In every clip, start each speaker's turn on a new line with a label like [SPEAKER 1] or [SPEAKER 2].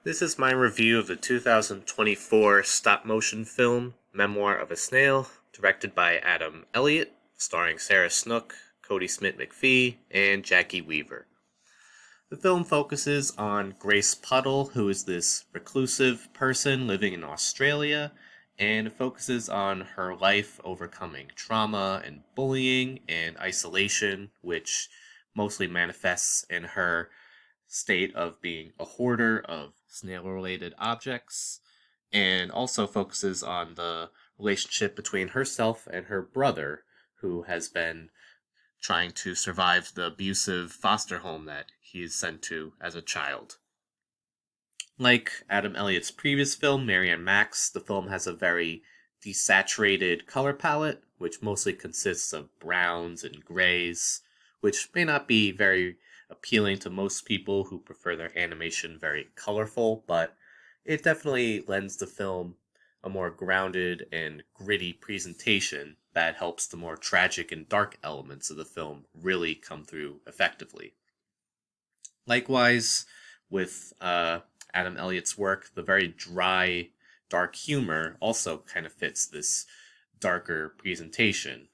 [SPEAKER 1] This is my review of the 2024 stop motion film Memoir of a Snail, directed by Adam Elliott, starring Sarah Snook, Cody Smith McPhee, and Jackie Weaver. The film focuses on Grace Puddle, who is this reclusive person living in Australia, and it focuses on her life overcoming trauma and bullying and isolation, which mostly manifests in her state of being a hoarder of snail related objects, and also focuses on the relationship between herself and her brother, who has been trying to survive the abusive foster home that he is sent to as a child. Like Adam Elliott's previous film, Mary and Max, the film has a very desaturated color palette, which mostly consists of browns and grays, which may not be very appealing to most people who prefer their animation very colorful, but it definitely lends the film a more grounded and gritty presentation that helps the more tragic and dark elements of the film really come through effectively. Likewise, with Adam Elliott's work, the very dry, dark humor also kind of fits this darker presentation,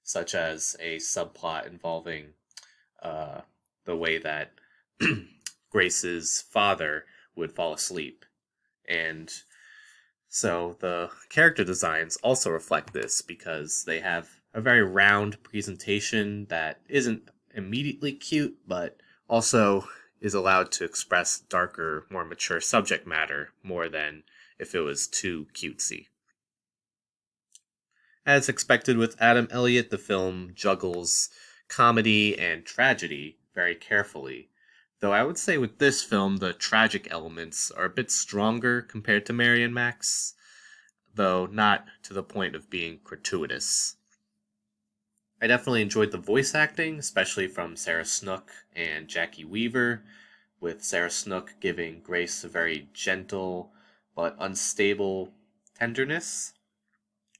[SPEAKER 1] such as a subplot involving uh, the way that Grace's father would fall asleep. And so the character designs also reflect this because they have a very round presentation that isn't immediately cute, but also is allowed to express darker, more mature subject matter more than if it was too cutesy. As expected with Adam Elliott, the film juggles comedy and tragedy very carefully. Though I would say with this film, the tragic elements are a bit stronger compared to Mary and Max, though not to the point of being gratuitous. I definitely enjoyed the voice acting, especially from Sarah Snook and Jackie Weaver, with Sarah Snook giving Grace a very gentle but unstable tenderness,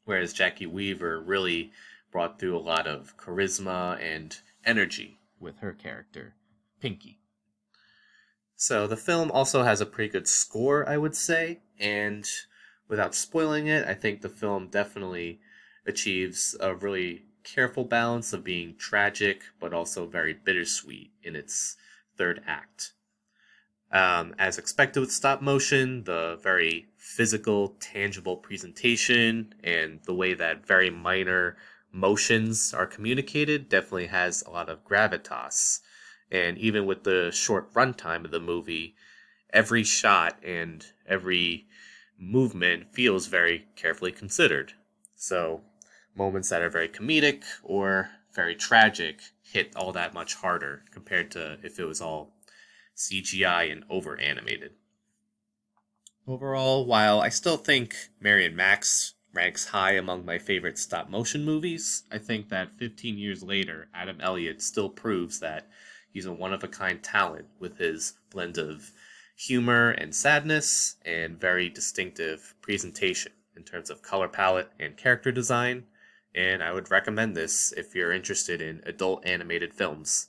[SPEAKER 1] whereas Jackie Weaver really brought through a lot of charisma and energy with her character, Pinky. So the film also has a pretty good score, I would say, and without spoiling it, I think the film definitely achieves a really careful balance of being tragic but also very bittersweet in its third act. As expected with stop motion, the very physical, tangible presentation and the way that very minor motions are communicated definitely has a lot of gravitas. And even with the short runtime of the movie, every shot and every movement feels very carefully considered. So, moments that are very comedic or very tragic hit all that much harder compared to if it was all CGI and over animated. Overall, while I still think Mary and Max ranks high among my favorite stop motion movies, I think that 15 years later, Adam Elliott still proves that he's a one of a kind talent with his blend of humor and sadness and very distinctive presentation in terms of color palette and character design. And I would recommend this if you're interested in adult animated films.